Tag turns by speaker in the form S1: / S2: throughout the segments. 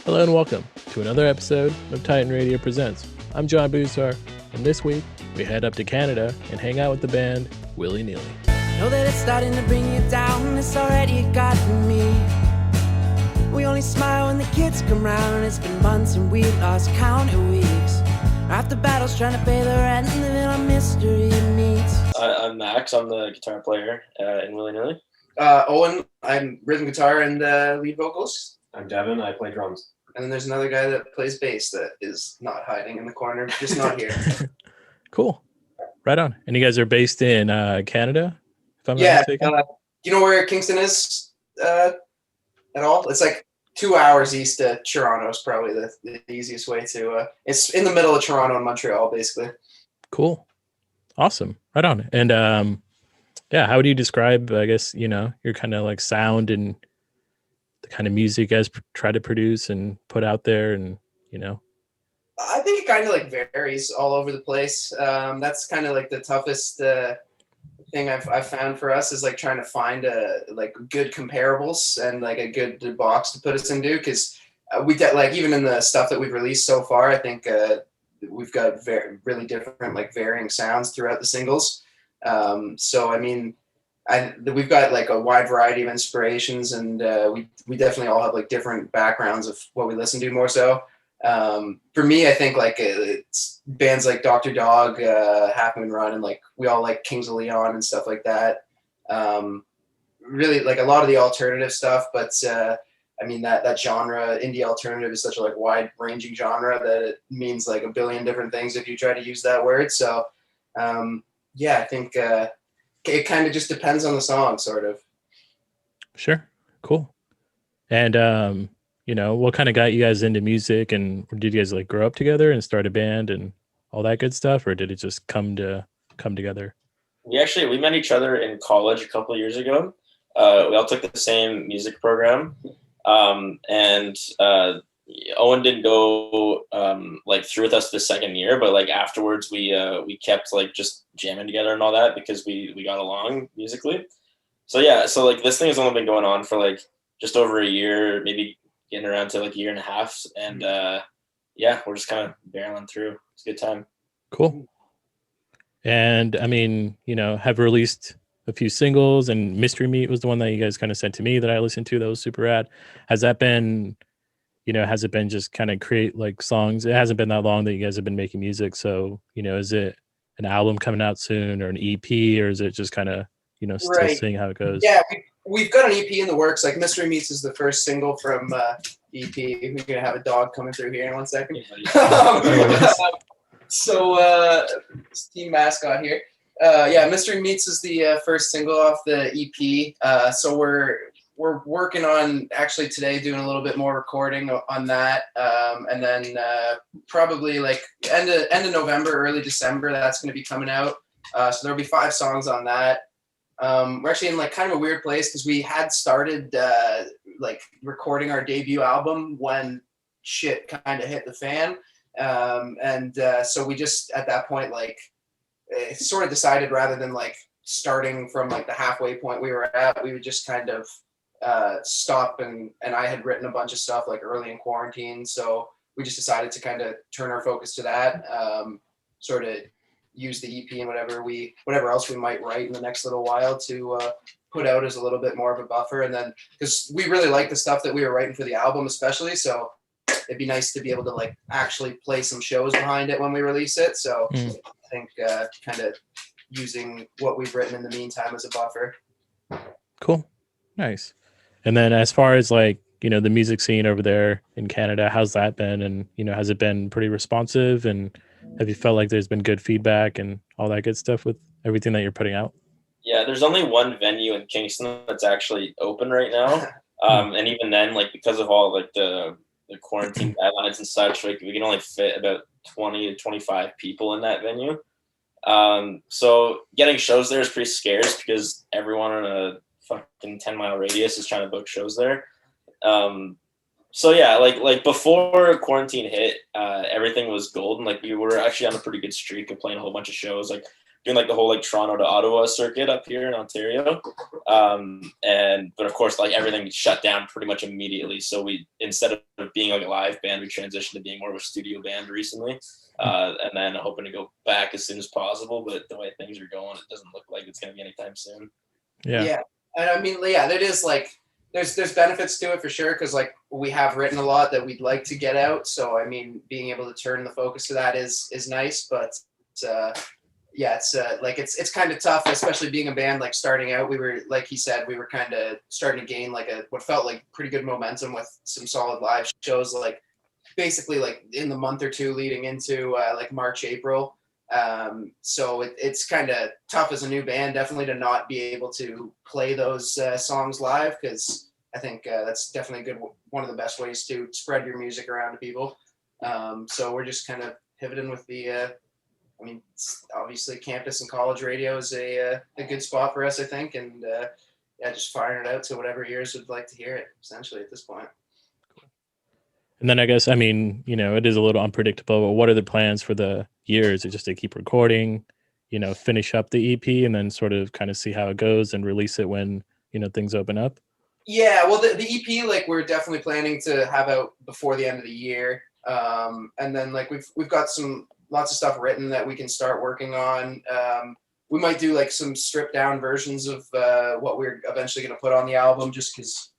S1: Hello and welcome to another episode of Titan Radio Presents. I'm John Buzar, and this week we head up to Canada and hang out with the band Willy Nilly.
S2: Know that it's starting to bring you down, it's already gotten me. We only smile when the kids come round, and it's been months and we've lost count of weeks. After battles trying to pay the rent, living on mystery meets.
S3: I'm Max, I'm the guitar player in Willy Nilly.
S4: Owen, I'm rhythm guitar and lead vocals.
S5: I'm Devin, I play drums.
S4: And then there's another guy that plays bass that is not hiding in the corner, just not here.
S1: Cool. Right on. And you guys are based in Canada, if I'm not
S4: Yeah,
S1: mistaken?
S4: you know where Kingston is at all? It's like 2 hours east of Toronto is probably the easiest way to, it's in the middle of Toronto and Montreal, basically.
S1: Cool. Awesome. Right on. And yeah, how would you describe, I guess, your kind of like sound and the kind of music you guys try to produce and put out there and,
S4: I think it kind of like varies all over the place. That's kind of like the toughest thing I've found for us is like trying to find like good comparables and like a good box to put us into, because we get like even in the stuff that we've released so far, I think we've got really different like varying sounds throughout the singles. So I mean, we've got like a wide variety of inspirations, and we definitely all have like different backgrounds of what we listen to more so. For me, I think like it's bands like Dr. Dog, Half Moon Run, and like we all like Kings of Leon and stuff like that. Really like a lot of the alternative stuff, but I mean that genre, indie alternative, is such a like wide ranging genre that it means like a billion different things if you try to use that word. So yeah, I think it kind of just depends on the song, sort of.
S1: Sure. Cool. And, what kind of got you guys into music, and did you guys like grow up together and start a band and all that good stuff, or did it just come together?
S3: We met each other in college a couple of years ago. We all took the same music program. And Owen didn't go like through with us the second year, but like afterwards we kept like just jamming together and all that because we got along musically. So yeah, so like this thing has only been going on for like just over a year, maybe getting around to like a year and a half, and yeah, we're just kind of barreling through. It's a good time.
S1: Cool. And I mean, have released a few singles, and Mystery Meat was the one that you guys kind of sent to me that I listened to. That was super rad. Has that been, has it been just kind of create like songs? It hasn't been that long that you guys have been making music. So, is it an album coming out soon or an EP, or is it just kind of, still
S4: Right.
S1: seeing how it goes?
S4: Yeah, we've got an EP in the works. Like Mystery Meats is the first single from EP. We're gonna have a dog coming through here in 1 second. So team mascot here. Yeah, Mystery Meats is the first single off the EP. So we're working on actually today doing a little bit more recording on that, and then probably like end of November, early December, that's going to be coming out. So there'll be 5 songs on that. We're actually in like kind of a weird place because we had started like recording our debut album when shit kind of hit the fan, and so we just at that point like sort of decided rather than like starting from like the halfway point we were at, we would just kind of stop, and I had written a bunch of stuff like early in quarantine, so we just decided to kind of turn our focus to that, sort of use the EP and whatever else we might write in the next little while to put out as a little bit more of a buffer. And then because we really like the stuff that we were writing for the album especially, so it'd be nice to be able to like actually play some shows behind it when we release it. So I think kind of using what we've written in the meantime as a buffer.
S1: Cool. Nice. And then as far as like, the music scene over there in Canada, how's that been? And, has it been pretty responsive? And have you felt like there's been good feedback and all that good stuff with everything that you're putting out?
S3: Yeah, there's only one venue in Kingston that's actually open right now. And even then, like because of all like the quarantine guidelines and such, like we can only fit about 20 to 25 people in that venue. So getting shows there is pretty scarce because everyone in a fucking 10-mile radius is trying to book shows there. So yeah, like before quarantine hit, everything was golden. Like we were actually on a pretty good streak of playing a whole bunch of shows. Like doing like the whole like Toronto to Ottawa circuit up here in Ontario. But of course, like everything shut down pretty much immediately. So we, instead of being like a live band, we transitioned to being more of a studio band recently. And then hoping to go back as soon as possible. But the way things are going, it doesn't look like it's going to be anytime soon.
S4: Yeah. And I mean, yeah, that is like, there's benefits to it for sure. Cause like we have written a lot that we'd like to get out. So, I mean, being able to turn the focus to that is nice, but, yeah, it's kind of tough, especially being a band, like starting out, we were, like he said, we were kind of starting to gain like what felt like pretty good momentum with some solid live shows, like basically like in the month or two leading into like March, April. So it's kind of tough as a new band, definitely, to not be able to play those songs live, because I think that's definitely one of the best ways to spread your music around to people. So we're just kind of pivoting with the I mean, obviously campus and college radio is a good spot for us, I think. And yeah, just firing it out to whatever ears would like to hear it, essentially, at this point.
S1: And then I guess, I mean, you know, it is a little unpredictable, but what are the plans for the year? Is it just to keep recording, you know, finish up the EP and then sort of kind of see how it goes and release it when, you know, things open up?
S4: Yeah, well, the EP, like, we're definitely planning to have out before the end of the year. And then, like, we've got lots of stuff written that we can start working on. We might do like some stripped down versions of what we're eventually going to put on the album, just because,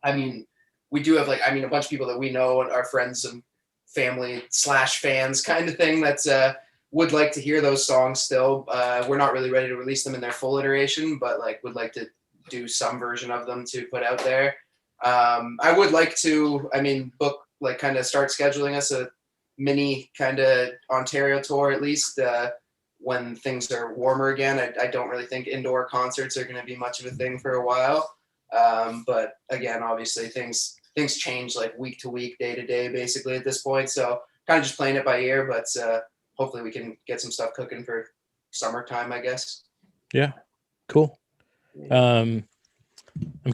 S4: I mean, we do have like, I mean, a bunch of people that we know and our friends and family / fans kind of thing that would like to hear those songs still. We're not really ready to release them in their full iteration, but like would like to do some version of them to put out there. I would like to, I mean, book, like, kind of start scheduling us a mini kind of Ontario tour, at least when things are warmer again. I don't really think indoor concerts are going to be much of a thing for a while. But again, obviously things change like week to week, day to day, basically at this point. So kind of just playing it by ear, but hopefully we can get some stuff cooking for summertime, I guess.
S1: Yeah, cool. I'm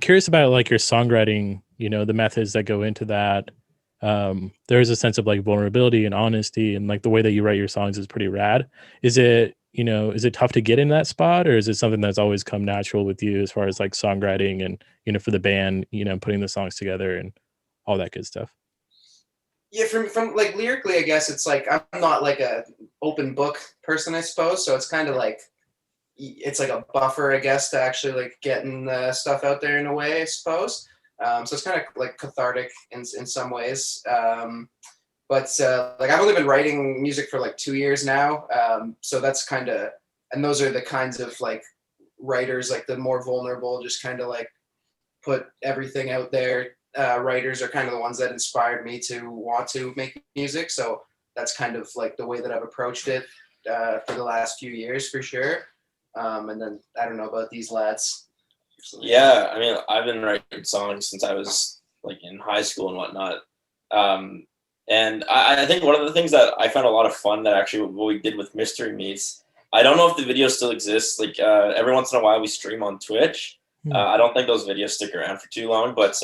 S1: curious about like your songwriting, you know, the methods that go into that. There is a sense of like vulnerability and honesty, and like the way that you write your songs is pretty rad. Is it tough to get in that spot, or is it something that's always come natural with you as far as like songwriting and, you know, for the band, you know, putting the songs together and all that good stuff?
S4: Yeah, from like lyrically, I guess it's like I'm not like a open book person, I suppose. So it's kind of like it's like a buffer, I guess, to actually like getting the stuff out there in a way, I suppose. So it's kind of like cathartic in some ways. But like I've only been writing music for like 2 years now. So that's kind of, and those are the kinds of like writers, like the more vulnerable, just kind of like put everything out there. Writers are kind of the ones that inspired me to want to make music. So that's kind of like the way that I've approached it for the last few years, for sure. And then I don't know about these lads.
S3: Yeah, I mean, I've been writing songs since I was like in high school and whatnot. And I think one of the things that I found a lot of fun that actually what we did with Mystery Meats, I don't know if the video still exists. Like every once in a while we stream on Twitch. I don't think those videos stick around for too long, but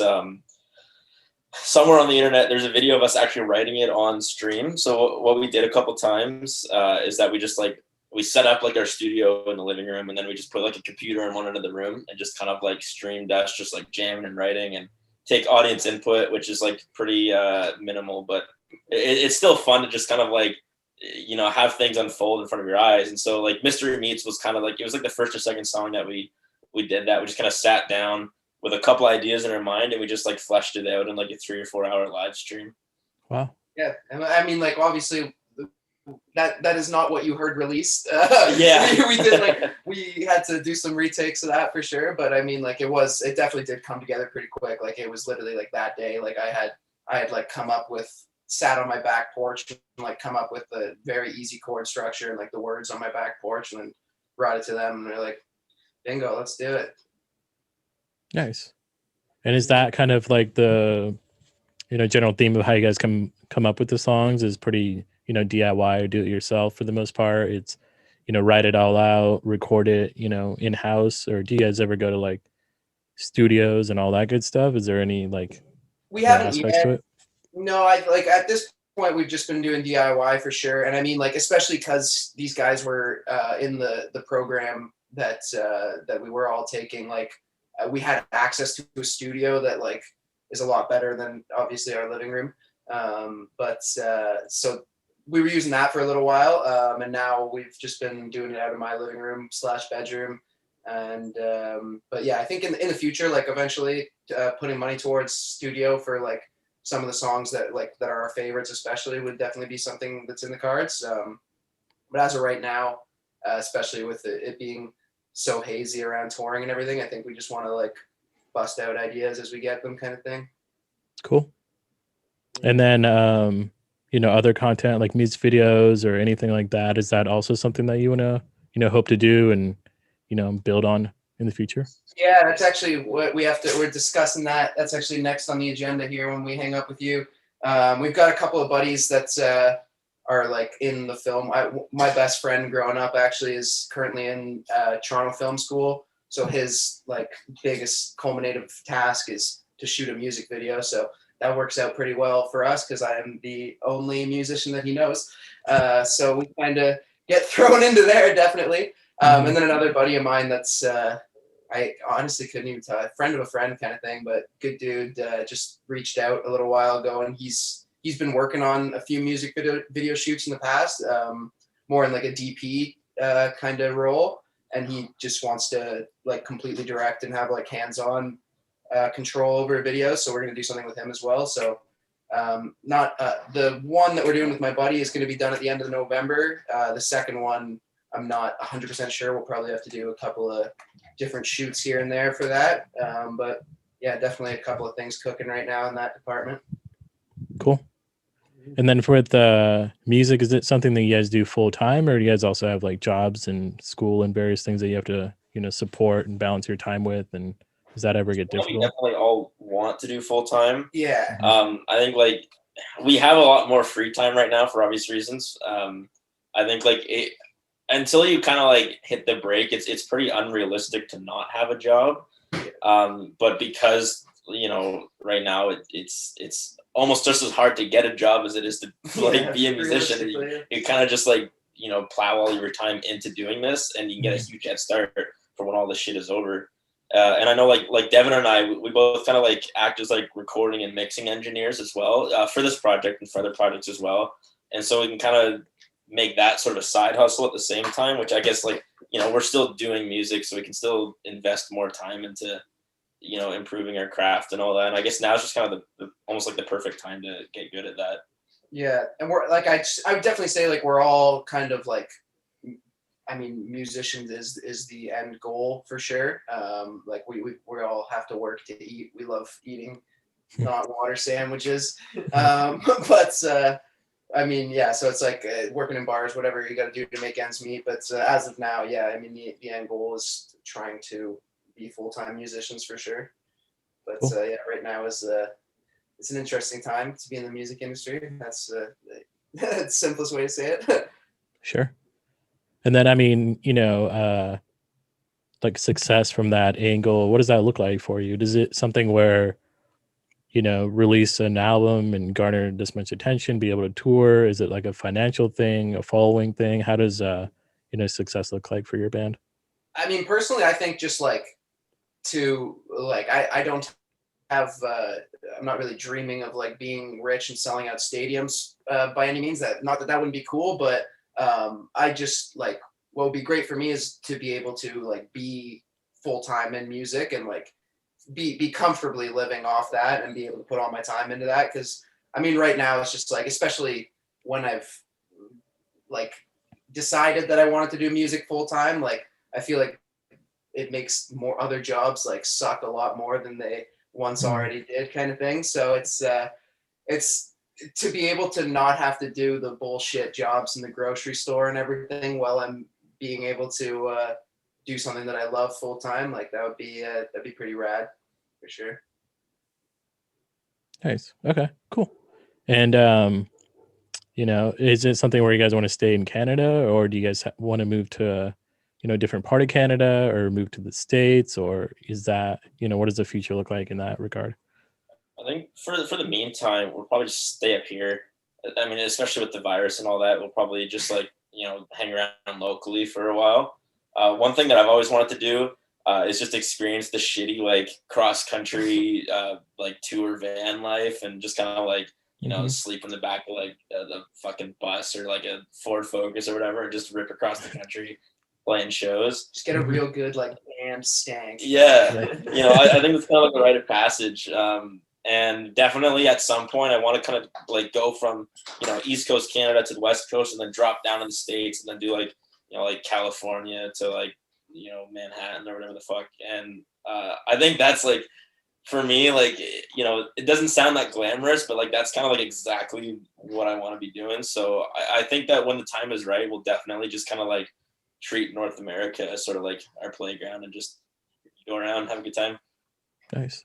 S3: somewhere on the internet, there's a video of us actually writing it on stream. So what we did a couple times is that we just like, we set up like our studio in the living room, and then we just put like a computer in one end of the room and just kind of like streamed us just like jamming and writing and take audience input, which is like pretty minimal, but it's still fun to just kind of like, you know, have things unfold in front of your eyes. And so like Mystery Meats was kind of like, it was like the first or second song that we did that. We just kind of sat down with a couple ideas in our mind and we just like fleshed it out in like a 3 or 4 hour live stream.
S1: Wow.
S4: Yeah. I mean, like, obviously that is not what you heard released.
S3: Yeah.
S4: we did like, we had to do some retakes of that for sure. But I mean, like it definitely did come together pretty quick. Like it was literally like that day, like I had like sat on my back porch and like come up with a very easy chord structure and like the words on my back porch, and then brought it to them and they're like, bingo, let's do it.
S1: Nice. And is that kind of like the, you know, general theme of how you guys come up with the songs is pretty, you know, DIY or do it yourself for the most part? It's, you know, write it all out, record it, you know, in-house, or do you guys ever go to like studios and all that good stuff? Is there any like
S4: we haven't
S1: aspects
S4: yet.
S1: to it?
S4: No, I like at this point, we've just been doing DIY for sure. And I mean, like, especially because these guys were in the program that we were all taking, like, we had access to a studio that like is a lot better than obviously our living room. So we were using that for a little while, and now we've just been doing it out of my living room / bedroom. And but yeah, I think in the future, like eventually putting money towards studio for like some of the songs that are our favorites especially would definitely be something that's in the cards. But as of right now, especially with it being so hazy around touring and everything, I think we just want to like bust out ideas as we get them, kind of thing.
S1: Cool. And then other content like music videos or anything like that, is that also something that you want to hope to do and build on in the future?
S4: Yeah, that's actually what we're discussing that. That's actually next on the agenda here when we hang up with you. We've got a couple of buddies that are like in the film. My best friend growing up actually is currently in Toronto Film School. So his like biggest culminative task is to shoot a music video. So that works out pretty well for us because I am the only musician that he knows. So we kind of get thrown into there, definitely. And then another buddy of mine that's I honestly couldn't even tell, a friend of a friend kind of thing, but good dude, just reached out a little while ago, and he's been working on a few music video shoots in the past, more in like a DP kind of role, and he just wants to like completely direct and have like hands-on control over videos. So we're gonna do something with him as well. So not the one that we're doing with my buddy is going to be done at the end of November. The second one, I'm not 100% sure. We'll probably have to do a couple of different shoots here and there for that. But yeah, definitely a couple of things cooking right now in that department.
S1: Cool. And then for the music, is it something that you guys do full time, or do you guys also have like jobs and school and various things that you have to, support and balance your time with? And does that ever get difficult?
S3: We definitely all want to do full time.
S4: Yeah.
S3: I think like we have a lot more free time right now for obvious reasons. I think like until you kind of like hit the break, it's pretty unrealistic to not have a job. But because right now it's almost just as hard to get a job as it is to like be a musician. You kind of just like plow all your time into doing this, and you can get a huge head start for when all this shit is over. And I know like Devin and I, we both kind of like act as like recording and mixing engineers as well for this project and for other projects as well. And so we can kind of make that sort of a side hustle at the same time, which I guess like, we're still doing music, so we can still invest more time into, improving our craft and all that. And I guess now it's just kind of the almost like the perfect time to get good at that. Yeah.
S4: And we're like, I would definitely say like we're all kind of like, I mean, musicians is the end goal for sure. Like we all have to work to eat. We love eating, not water sandwiches. But I mean, yeah. So it's like working in bars, whatever you got to do to make ends meet. But as of now, yeah. I mean, the end goal is trying to be full-time musicians for sure. But cool. Yeah, right now is it's an interesting time to be in the music industry. That's the simplest way to say it.
S1: Sure. And then, I mean, like success from that angle, what does that look like for you? Is it something where, release an album and garner this much attention, be able to tour? Is it like a financial thing, a following thing? How does, success look like for your band?
S4: I mean, personally, I think just like I don't have, I'm not really dreaming of like being rich and selling out stadiums by any means. Not that wouldn't be cool, but I just like what would be great for me is to be able to like be full-time in music and like be comfortably living off that and be able to put all my time into that. Because I mean, right now it's just like, especially when I've like decided that I wanted to do music full-time, like I feel like it makes more other jobs like suck a lot more than they once already did, kind of thing. So it's to be able to not have to do the bullshit jobs in the grocery store and everything while I'm being able to do something that I love full time, like that'd be pretty rad for sure.
S1: Nice. Okay, cool. And is it something where you guys want to stay in Canada, or do you guys want to move to a different part of Canada or move to the States, or is that, what does the future look like in that regard?
S3: I think for the meantime, we'll probably just stay up here. I mean, especially with the virus and all that, we'll probably just like, you know, hang around locally for a while. One thing that I've always wanted to do is just experience the shitty like cross country like tour van life, and just kind of like, you know, sleep in the back of like the fucking bus or like a Ford Focus or whatever, and just rip across the country playing shows.
S4: Just get a real good like band stank.
S3: Yeah, you know, I think it's kind of like a rite of passage. And definitely at some point I want to kind of like go from, you know, East Coast Canada to the West Coast, and then drop down in the States, and then do like, you know, like California to like, you know, Manhattan or whatever the fuck. And I think that's like, for me, like, you know, it doesn't sound that glamorous, but like that's kind of like exactly what I want to be doing. So I think that when the time is right, we'll definitely just kind of like treat North America as sort of like our playground, and just go around, have a good time.
S1: Nice.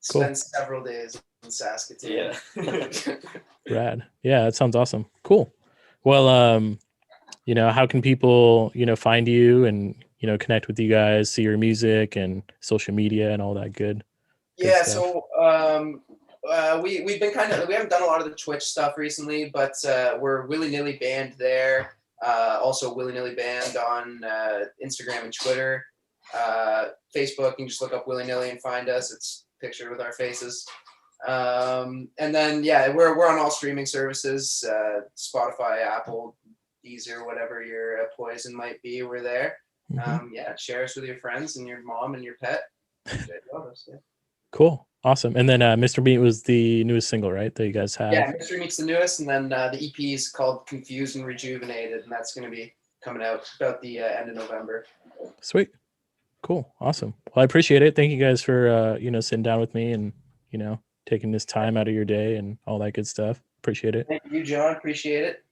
S1: Cool.
S4: Spend several days in Saskatoon.
S3: Yeah.
S1: Rad. Yeah, that sounds awesome. Cool. Well, you know, how can people, you know, find you and, you know, connect with you guys, see your music and social media and all that good?
S4: Yeah,
S1: stuff.
S4: so we've been we haven't done a lot of the Twitch stuff recently, but we're Willy Nilly Band there. Also Willy Nilly Band on Instagram and Twitter. Facebook, you can just look up Willy Nilly and find us. It's pictured with our faces. And then yeah, we're on all streaming services, Spotify, Apple, Deezer, whatever your poison might be, we're there. Yeah, share us with your friends and your mom and your pet.
S1: Cool. Awesome. And then Mr. Meat was the newest single, right, that you guys have?
S4: Yeah, Mr. Meat's the newest, and then the EP is called Confused and Rejuvenated, and that's going to be coming out about the end of November.
S1: Sweet. Cool. Awesome. Well, I appreciate it. Thank you guys for you know, sitting down with me and, you know, taking this time out of your day and all that good stuff. Appreciate it.
S4: Thank you, John. Appreciate it.